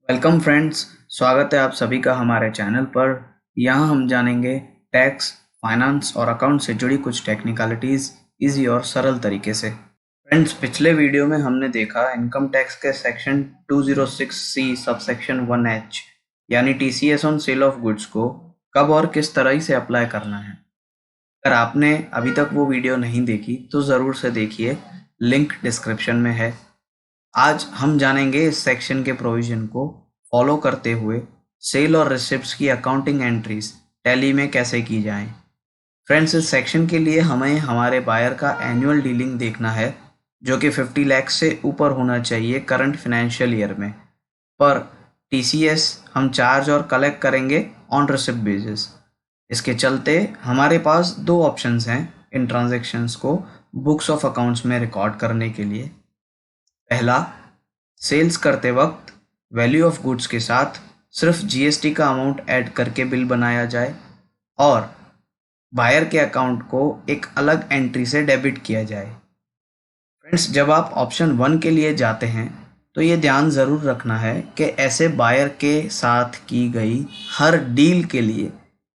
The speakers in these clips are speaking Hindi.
वेलकम फ्रेंड्स, स्वागत है आप सभी का हमारे चैनल पर। यहाँ हम जानेंगे टैक्स, फाइनेंस और अकाउंट से जुड़ी कुछ टेक्निकलिटीज़ इजी और सरल तरीके से। फ्रेंड्स, पिछले वीडियो में हमने देखा इनकम टैक्स के सेक्शन 206C सबसेक्शन 1H यानी TCS on sale of goods को कब और किस तरह से अप्लाई करना है। अगर आपने अभी तक वो वीडियो नहीं देखी तो ज़रूर से देखिए, लिंक डिस्क्रिप्शन में है। आज हम जानेंगे इस सेक्शन के प्रोविजन को फॉलो करते हुए सेल और रिसिप्ट्स की अकाउंटिंग एंट्रीज टैली में कैसे की जाएं। फ्रेंड्स, इस सेक्शन के लिए हमें हमारे बायर का एनुअल डीलिंग देखना है जो कि 50 लाख से ऊपर होना चाहिए करंट फाइनेंशियल ईयर में। पर TCS हम चार्ज और कलेक्ट करेंगे ऑन रिसिप्ट बेसिस। इसके चलते हमारे पास दो ऑप्शंस हैं इन ट्रांजैक्शंस को बुक्स ऑफ अकाउंट्स में रिकॉर्ड करने के लिए। पहला, सेल्स करते वक्त वैल्यू ऑफ गुड्स के साथ सिर्फ GST का अमाउंट ऐड करके बिल बनाया जाए और बायर के अकाउंट को एक अलग एंट्री से डेबिट किया जाए। फ्रेंड्स, जब आप ऑप्शन 1 के लिए जाते हैं तो ये ध्यान ज़रूर रखना है कि ऐसे बायर के साथ की गई हर डील के लिए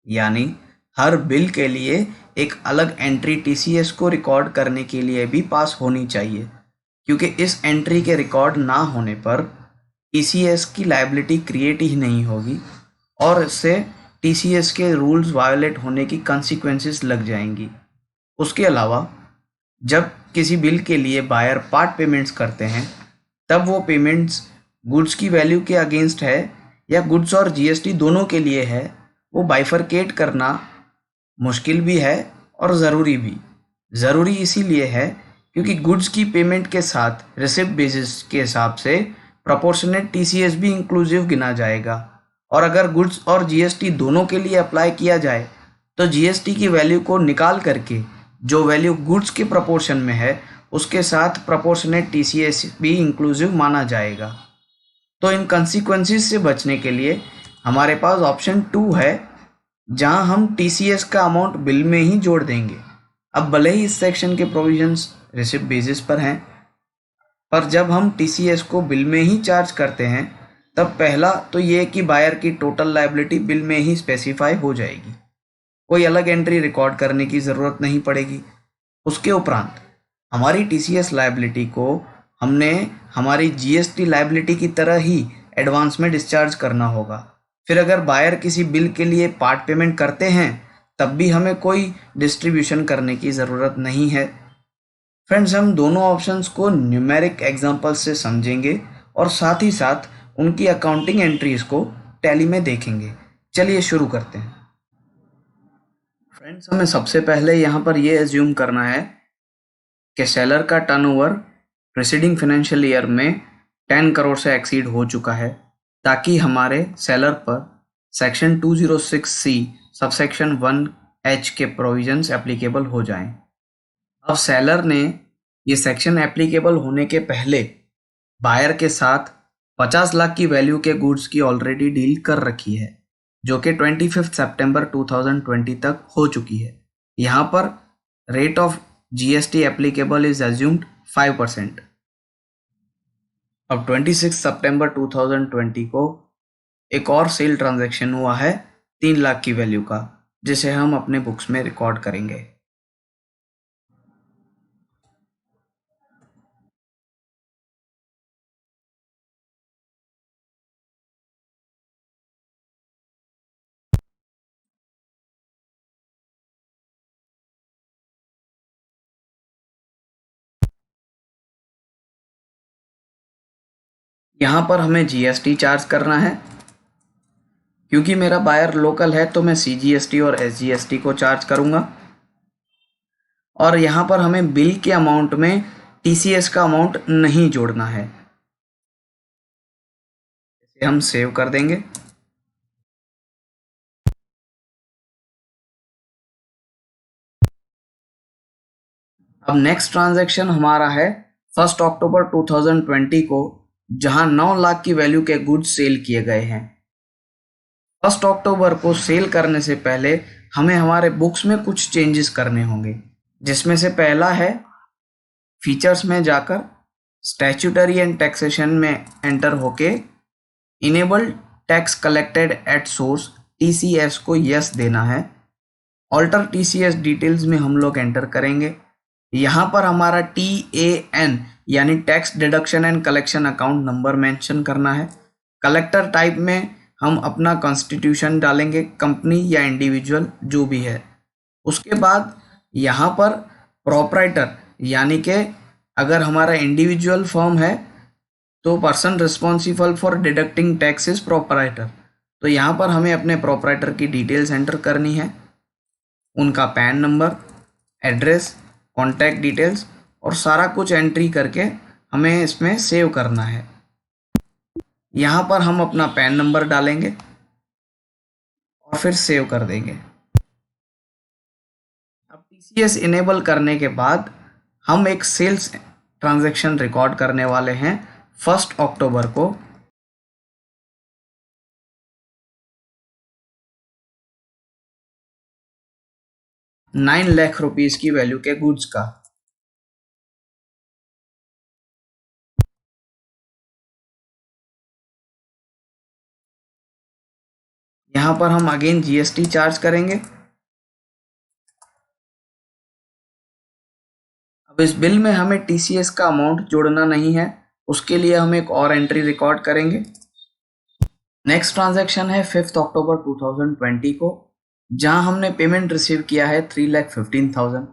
यानी हर बिल के लिए एक अलग एंट्री TCS को रिकॉर्ड करने के लिए भी पास होनी चाहिए, क्योंकि इस एंट्री के रिकॉर्ड ना होने पर TCS की लायबिलिटी क्रिएट ही नहीं होगी और इससे TCS के रूल्स वायोलेट होने की कंसिक्वेंसेस लग जाएंगी। उसके अलावा जब किसी बिल के लिए बायर पार्ट पेमेंट्स करते हैं तब वो पेमेंट्स गुड्स की वैल्यू के अगेंस्ट है या गुड्स और GST दोनों के लिए है, वो बाइफरकेट करना मुश्किल भी है और ज़रूरी भी। ज़रूरी इसीलिए है क्योंकि गुड्स की पेमेंट के साथ रिसिप्ट बेसिस के हिसाब से प्रोपोर्शनेट TCS भी इंक्लूसिव गिना जाएगा और अगर गुड्स और GST दोनों के लिए अप्लाई किया जाए तो GST की वैल्यू को निकाल करके जो वैल्यू गुड्स के प्रोपोर्शन में है उसके साथ प्रोपोर्शनेट TCS भी इंक्लूसिव माना जाएगा। तो इन कंसिक्वेंसेस से बचने के लिए हमारे पास ऑप्शन 2 है जहां हम TCS का अमाउंट बिल में ही जोड़ देंगे। अब भले ही इस सेक्शन के प्रोविजंस रिसिप्ट बेसिस पर हैं, पर जब हम TCS को बिल में ही चार्ज करते हैं तब पहला तो ये कि बायर की टोटल लायबिलिटी बिल में ही स्पेसिफाई हो जाएगी, कोई अलग एंट्री रिकॉर्ड करने की ज़रूरत नहीं पड़ेगी। उसके उपरांत हमारी TCS लायबिलिटी को हमने हमारी GST लायबिलिटी की तरह ही एडवांस में डिस्चार्ज करना होगा। फिर अगर बायर किसी बिल के लिए पार्ट पेमेंट करते हैं तब भी हमें कोई डिस्ट्रीब्यूशन करने की ज़रूरत नहीं है। फ्रेंड्स, हम दोनों ऑप्शंस को न्यूमेरिक एग्जांपल से समझेंगे और साथ ही साथ उनकी अकाउंटिंग एंट्रीज को टैली में देखेंगे। चलिए शुरू करते हैं। फ्रेंड्स, हमें सबसे पहले यहाँ पर ये एज्यूम करना है कि सेलर का टर्नओवर प्रीसीडिंग फाइनेंशियल ईयर में 10 करोड़ से एक्सीड हो चुका है, ताकि हमारे सेलर पर सेक्शन 206C सबसेक्शन 1H के प्रोविजंस एप्लीकेबल हो जाएं। अब सेलर ने ये सेक्शन एप्लीकेबल होने के पहले बायर के साथ 50 लाख की वैल्यू के गुड्स की ऑलरेडी डील कर रखी है, जो कि 25 सितंबर 2020 तक हो चुकी है। यहाँ पर rate of GST applicable is assumed 5%। अब 26 सितंबर 2020 को एक और सेल ट्रांजैक्शन हुआ है 3 लाख की वैल्यू का, जिसे हम अपने बुक्स में रिकॉर्ड करेंगे। यहाँ पर हमें GST चार्ज करना है। क्योंकि मेरा बायर लोकल है तो मैं CGST और SGST को चार्ज करूँगा। और यहाँ पर हमें बिल के अमाउंट में TCS का अमाउंट नहीं जोड़ना है। इसे हम सेव कर देंगे। अब नेक्स्ट ट्रांजैक्शन हमारा है 1 अक्टूबर 2020 को, जहां 9 लाख की वैल्यू के गुड्स सेल किए गए हैं। 1 अक्टूबर को सेल करने से पहले हमें हमारे बुक्स में कुछ चेंजेस करने होंगे, जिसमें से पहला है फीचर्स में जाकर स्टैट्यूटरी एंड टैक्सेशन में एंटर होके enable tax collected at source TCS को यस देना है। ऑल्टर TCS डिटेल्स में हम लोग एंटर करेंगे। यहाँ पर हमारा TAN यानी tax deduction and collection account number mention करना है। कलेक्टर टाइप में हम अपना कॉन्स्टिट्यूशन डालेंगे, कंपनी या इंडिविजुअल जो भी है। उसके बाद यहाँ पर प्रोपराइटर यानी कि अगर हमारा इंडिविजुअल फर्म है तो person responsible for deducting tax is proprietor. तो यहाँ पर हमें अपने प्रोपराइटर की डिटेल्स एंटर करनी है, उनका pan number, address, contact details और सारा कुछ एंट्री करके हमें इसमें सेव करना है। यहाँ पर हम अपना पैन नंबर डालेंगे और फिर सेव कर देंगे। अब TCS इनेबल करने के बाद हम एक सेल्स ट्रांजैक्शन रिकॉर्ड करने वाले हैं 1 अक्टूबर को। ₹9 लाख की वैल्यू के गुड्स का। यहाँ पर हम अगेन GST चार्ज करेंगे। अब इस बिल में हमें TCS का अमाउंट जोड़ना नहीं है, उसके लिए हम एक और एंट्री रिकॉर्ड करेंगे। नेक्स्ट ट्रांजैक्शन है 5 अक्टूबर 2020 को, जहां हमने पेमेंट रिसीव किया है 3,15,000।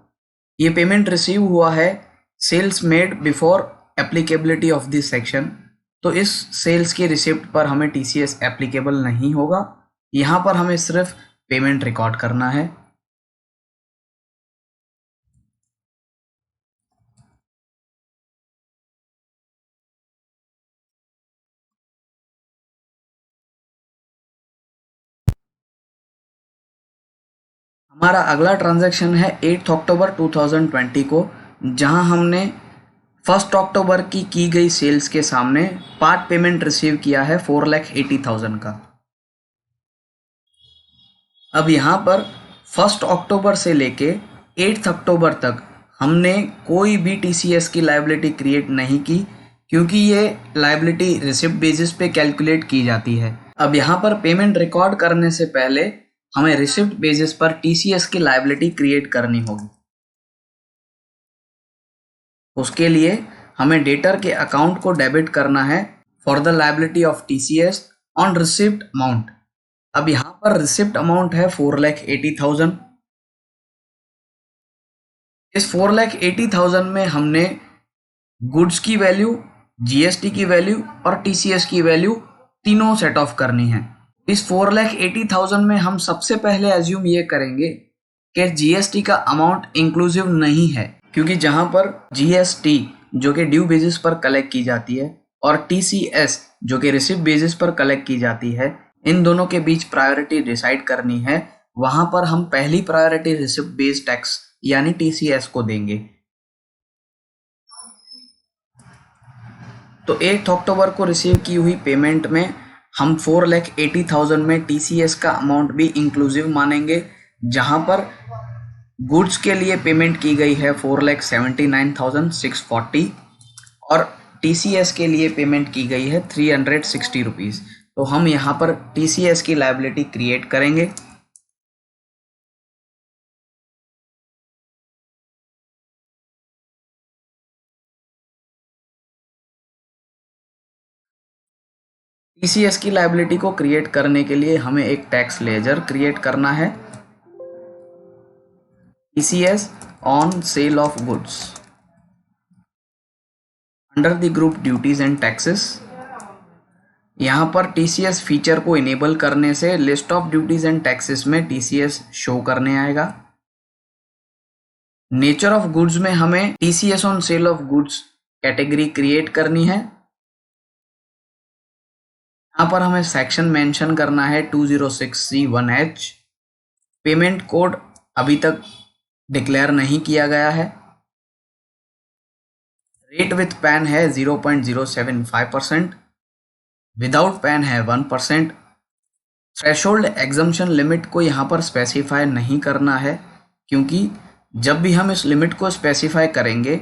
ये पेमेंट रिसीव हुआ है sales made before applicability of this section. तो इस सेल्स की रिसिप्ट पर हमें TCS एप्लीकेबल नहीं होगा। यहाँ पर हमें सिर्फ पेमेंट रिकॉर्ड करना है। हमारा अगला ट्रांजैक्शन है 8 अक्टूबर 2020 को, जहां हमने 1 अक्टूबर की गई सेल्स के सामने पार्ट पेमेंट रिसीव किया है 4,80,000 का। अब यहाँ पर 1 अक्टूबर से लेके 8 अक्टूबर तक हमने कोई भी TCS की लायबिलिटी क्रिएट नहीं की, क्योंकि ये लायबिलिटी रिसिप्ट बेसिस पे कैलकुलेट की जाती है। अब यहाँ पर पेमेंट रिकॉर्ड करने से पहले हमें रिसिप्ट बेसिस पर TCS की लायबिलिटी क्रिएट करनी होगी। उसके लिए हमें डेटर के अकाउंट को डेबिट करना है for the liability of TCS on receipt amount. अब यहाँ पर रिसिप्ट अमाउंट है 4,80,000। इस 4,80,000 में हमने गुड्स की वैल्यू, GST की वैल्यू और TCS की वैल्यू तीनों सेट ऑफ करनी है। इस 4,80,000 में हम सबसे पहले एज्यूम ये करेंगे कि GST का अमाउंट इंक्लूसिव नहीं है, क्योंकि जहां पर GST जो कि ड्यू बेसिस पर कलेक्ट की जाती है और TCS जो कि रिसिप्ट बेसिस पर कलेक्ट की जाती है, इन दोनों के बीच प्रायोरिटी डिसाइड करनी है। वहां पर हम पहली प्रायोरिटी रिसिप्ट बेस्ड टैक्स यानी TCS को देंगे। तो 8 अक्टूबर को रिसीव की हुई पेमेंट में हम 4,80,000 में TCS का अमाउंट भी इंक्लूसिव मानेंगे, जहां पर गुड्स के लिए पेमेंट की गई है 4,79,640 और TCS के लिए पेमेंट की गई है 360 रुपीज़। तो हम यहाँ पर TCS की लायबिलिटी क्रिएट करेंगे। TCS की लायबिलिटी को क्रिएट करने के लिए हमें एक टैक्स लेजर क्रिएट करना है, TCS on sale of goods under the group duties and taxes. यहाँ पर TCS फीचर को इनेबल करने से list of duties and taxes में TCS शो करने आएगा। नेचर ऑफ गुड्स में हमें TCS on sale of goods category create करनी है। यहाँ पर हमें सेक्शन मेंशन करना है 206C1H। पेमेंट कोड अभी तक डिक्लेयर नहीं किया गया है। रेट विथ पैन है 0.075%, विदाउट पैन है 1%। थ्रेशोल्ड एग्जम्पशन लिमिट को यहाँ पर स्पेसिफाई नहीं करना है, क्योंकि जब भी हम इस लिमिट को स्पेसिफाई करेंगे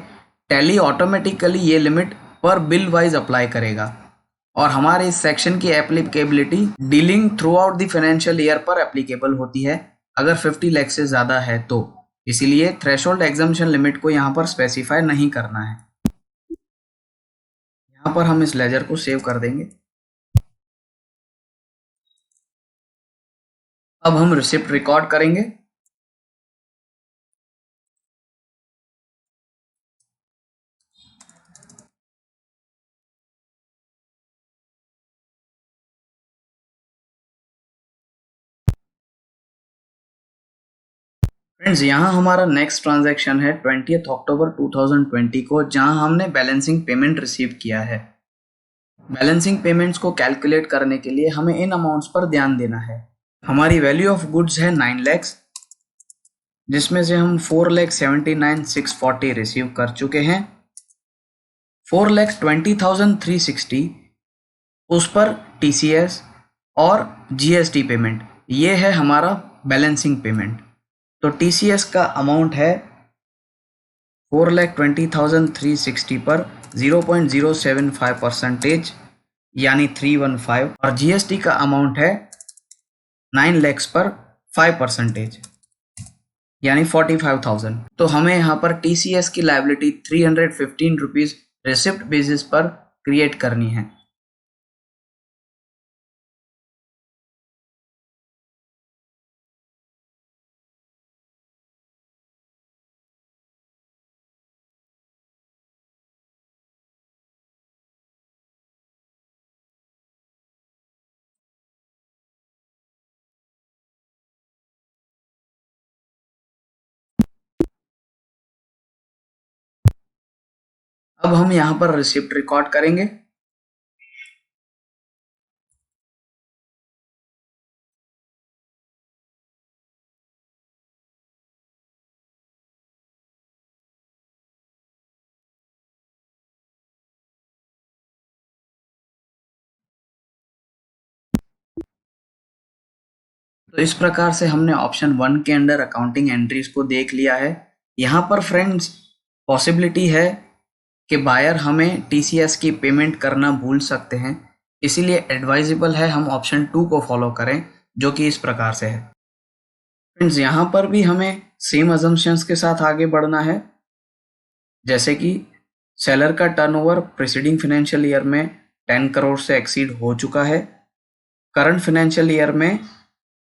टैली ऑटोमेटिकली ये लिमिट पर बिल वाइज अप्लाई करेगा और हमारे इस सेक्शन की applicability dealing through out the financial year पर एप्लीकेबल होती है अगर 50 लाख से ज़्यादा है तो। इसीलिए थ्रेशोल्ड एग्जम्पशन लिमिट को यहाँ पर स्पेसिफाई नहीं करना है। यहाँ पर हम इस लेजर को सेव कर देंगे। अब हम रिसिप्ट रिकॉर्ड करेंगे। फ्रेंड्स, यहाँ हमारा नेक्स्ट ट्रांजैक्शन है 20 अक्टूबर 2020 को, जहाँ हमने बैलेंसिंग पेमेंट रिसीव किया है। बैलेंसिंग पेमेंट्स को कैलकुलेट करने के लिए हमें इन अमाउंट्स पर ध्यान देना है। हमारी वैल्यू ऑफ गुड्स है 9 लैक्स, जिसमें से हम 4,79,640 रिसीव कर चुके हैं। 4,20,360 उस पर टीसीएस और जीएसटी पेमेंट, ये है हमारा बैलेंसिंग पेमेंट। तो टीसीएस का अमाउंट है 4,20,360 पर 0.075% यानी 315, और जीएसटी का अमाउंट है 9 लैक्स पर 5% यानी 45,000। तो हमें यहाँ पर टीसीएस की लायबिलिटी 315 रुपीज रिसिप्ट बेसिस पर क्रिएट करनी है। अब हम यहाँ पर रिसिप्ट रिकॉर्ड करेंगे। तो इस प्रकार से हमने ऑप्शन 1 के अंडर अकाउंटिंग एंट्रीज को देख लिया है। यहाँ पर फ्रेंड्स पॉसिबिलिटी है कि बायर हमें टीसीएस की पेमेंट करना भूल सकते हैं, इसीलिए एडवाइजेबल है हम ऑप्शन 2 को फॉलो करें, जो कि इस प्रकार से है। फ्रेंड्स, यहाँ पर भी हमें सेम अजम्पशंस के साथ आगे बढ़ना है, जैसे कि सेलर का टर्नओवर प्रीसीडिंग फाइनेंशियल ईयर में 10 करोड़ से एक्सीड हो चुका है। करंट फाइनेंशियल ईयर में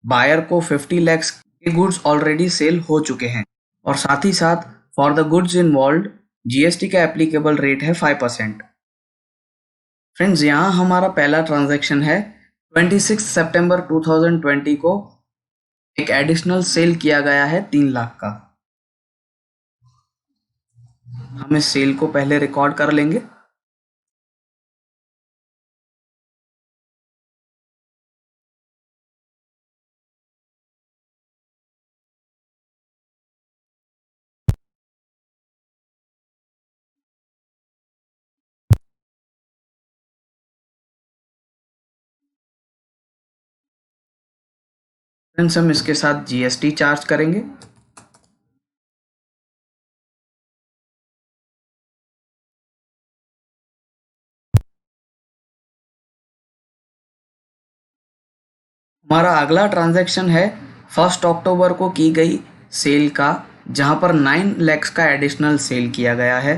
बायर को 50 लैक्स के गुड्स ऑलरेडी सेल हो चुके हैं, और साथ ही साथ for the goods involve GST का एप्लीकेबल रेट है 5%। फ्रेंड्स, यहाँ हमारा पहला ट्रांजैक्शन है 26 सितंबर 2020 को एक एडिशनल सेल किया गया है 3 लाख का। हम इस सेल को पहले रिकॉर्ड कर लेंगे। फ्रेंड्स, हम इसके साथ जीएसटी चार्ज करेंगे। हमारा अगला ट्रांजैक्शन है 1 अक्टूबर को की गई सेल का, जहां पर 9 लैक्स का एडिशनल सेल किया गया है।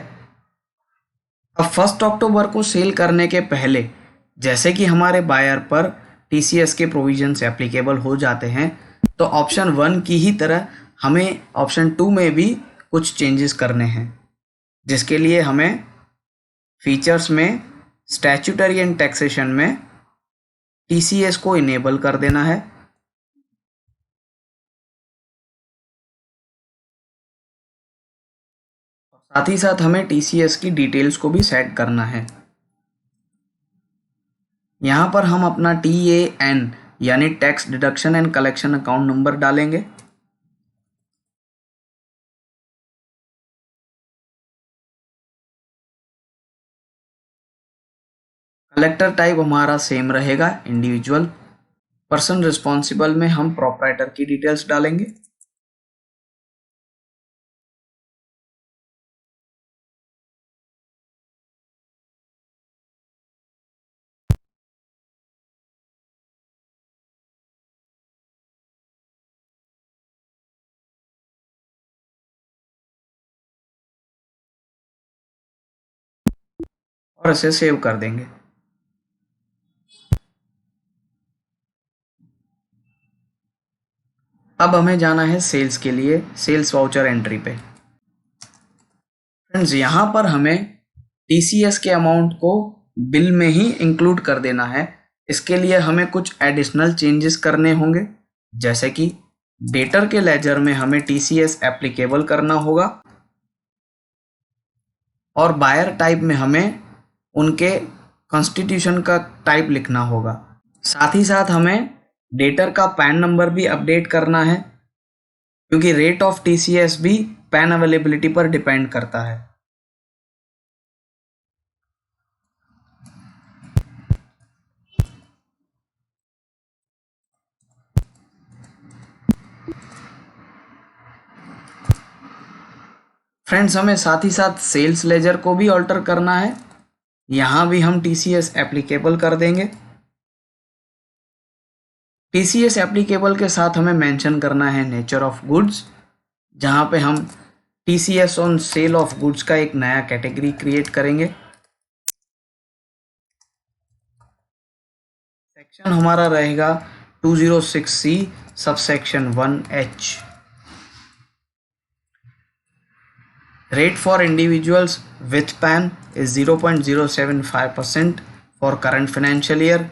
अब 1 अक्टूबर को सेल करने के पहले जैसे कि हमारे बायर पर टीसीएस के प्रोविजंस एप्लीकेबल हो जाते हैं, तो ऑप्शन 1 की ही तरह हमें ऑप्शन 2 में भी कुछ चेंजेस करने हैं, जिसके लिए हमें फीचर्स में स्टैट्यूटरी एंड टैक्सेशन में टीसीएस को इनेबल कर देना है। साथ ही साथ हमें टीसीएस की डिटेल्स को भी सेट करना है। यहाँ पर हम अपना TAN यानी tax deduction and collection account number डालेंगे। कलेक्टर टाइप हमारा सेम रहेगा, इंडिविजुअल। पर्सन रिस्पॉन्सिबल में हम प्रोप्राइटर की डिटेल्स डालेंगे। और इसे सेव कर देंगे। अब हमें जाना है सेल्स के लिए, सेल्स वाउचर एंट्री पे। फ्रेंड्स, यहाँ पर हमें टीसीएस के अमाउंट को बिल में ही इंक्लूड कर देना है। इसके लिए हमें कुछ एडिशनल चेंजेस करने होंगे, जैसे कि डेटर के लेजर में हमें टीसीएस एप्लीकेबल करना होगा और बायर टाइप में हमें उनके कॉन्स्टिट्यूशन का टाइप लिखना होगा। साथ ही साथ हमें डेटर का पैन नंबर भी अपडेट करना है, क्योंकि रेट ऑफ टीसीएस भी पैन अवेलेबिलिटी पर डिपेंड करता है। फ्रेंड्स, हमें साथ ही साथ सेल्स लेजर को भी ऑल्टर करना है। यहाँ भी हम टीसीएस एप्लीकेबल कर देंगे। टीसीएस एप्लीकेबल के साथ हमें मेंशन करना है नेचर ऑफ गुड्स, जहाँ पे हम TCS on sale of goods का एक नया कैटेगरी क्रिएट करेंगे। सेक्शन हमारा रहेगा 206C subsection 1H। Rate for individuals with PAN is 0.075% for current financial year.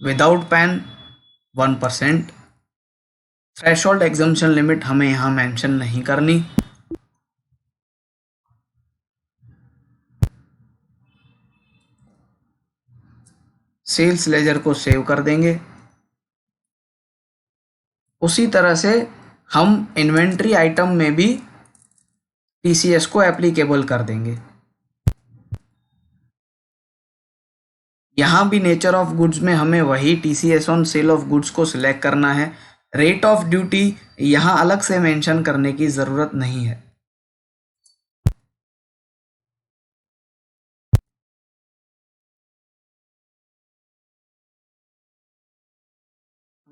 Without PAN 1%. Threshold exemption limit हमें यहाँ मेंशन नहीं करनी। सेल्स लेजर को सेव कर देंगे। उसी तरह से हम इन्वेंट्री आइटम में भी टीसीएस को एप्लीकेबल कर देंगे। यहाँ भी नेचर ऑफ गुड्स में हमें वही TCS on sale of goods को सिलेक्ट करना है। रेट ऑफ ड्यूटी यहाँ अलग से मेंशन करने की ज़रूरत नहीं है।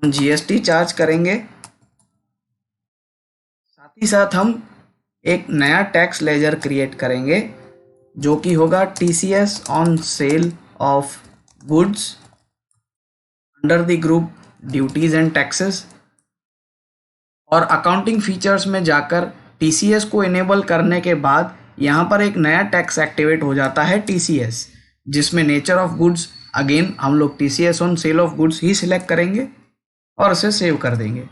हम जीएसटी चार्ज करेंगे। साथ ही साथ हम एक नया टैक्स लेजर क्रिएट करेंगे, जो कि होगा TCS on sale of goods under the group duties and taxes. और अकाउंटिंग फीचर्स में जाकर टीसीएस को इनेबल करने के बाद यहाँ पर एक नया टैक्स एक्टिवेट हो जाता है टीसीएस, जिसमें नेचर ऑफ गुड्स अगेन हम लोग TCS on sale of goods he select करेंगे और इसे सेव कर देंगे।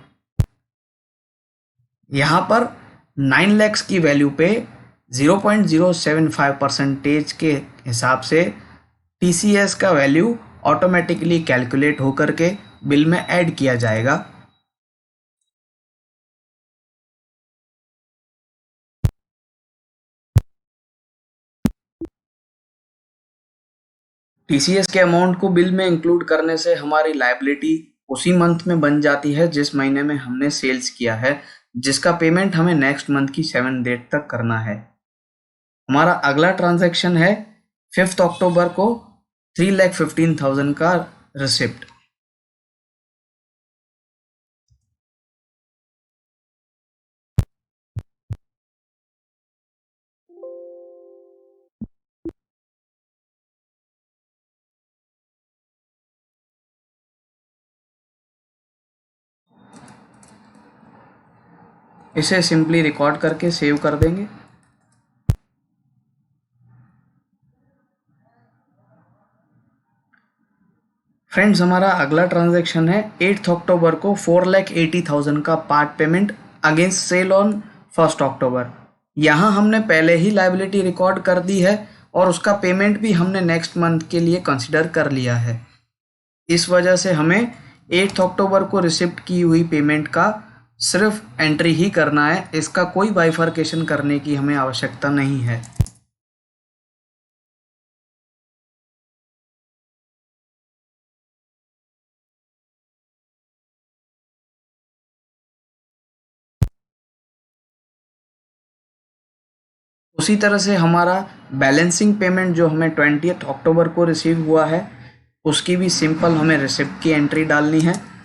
यहाँ पर 9 lakhs की वैल्यू पे 0.075% के हिसाब से टीसीएस का वैल्यू ऑटोमेटिकली कैलकुलेट होकर के बिल में ऐड किया जाएगा। टीसीएस के अमाउंट को बिल में इंक्लूड करने से हमारी लायबिलिटी उसी मंथ में बन जाती है जिस महीने में हमने सेल्स किया है, जिसका पेमेंट हमें नेक्स्ट मंथ की 7 डेट तक करना है। हमारा अगला ट्रांजैक्शन है 5 अक्टूबर को 3,15,000 का रिसिप्ट। इसे सिंपली रिकॉर्ड करके सेव कर देंगे। फ्रेंड्स, हमारा अगला ट्रांजैक्शन है 8 अक्टूबर को 4,80,000 का part payment against sale on 1 October. यहाँ हमने पहले ही लायबिलिटी रिकॉर्ड कर दी है और उसका पेमेंट भी हमने नेक्स्ट मंथ के लिए कंसिडर कर लिया है। इस वजह से हमें 8 अक्टूबर को रिसिप्ट की हुई पेमेंट का सिर्फ एंट्री ही करना है। इसका कोई बाइफर्केशन करने की हमें आवश्यकता नहीं है। उसी तरह से हमारा बैलेंसिंग पेमेंट जो हमें 20 अक्टूबर को रिसीव हुआ है, उसकी भी सिंपल हमें रिसिप्ट की एंट्री डालनी है।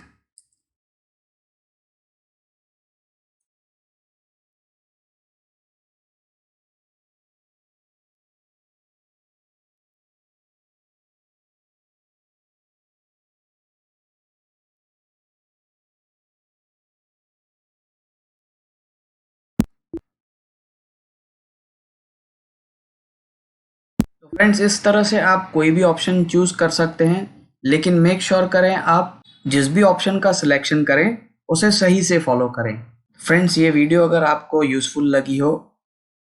तो फ्रेंड्स इस तरह से आप कोई भी ऑप्शन चूज कर सकते हैं, लेकिन मेक श्योर करें आप जिस भी ऑप्शन का सिलेक्शन करें उसे सही से फॉलो करें। फ्रेंड्स ये वीडियो अगर आपको यूजफुल लगी हो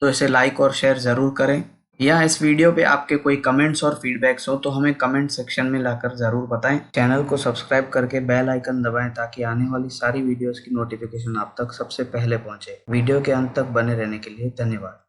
तो इसे लाइक और शेयर ज़रूर करें, या इस वीडियो पे आपके कोई कमेंट्स और फीडबैक्स हो तो हमें कमेंट सेक्शन में लाकर ज़रूर बताएं। चैनल को सब्सक्राइब करके बेल आइकन दबाएं ताकि आने वाली सारी वीडियोस की नोटिफिकेशन आप तक सबसे पहले पहुंचे। वीडियो के अंत तक बने रहने के लिए धन्यवाद।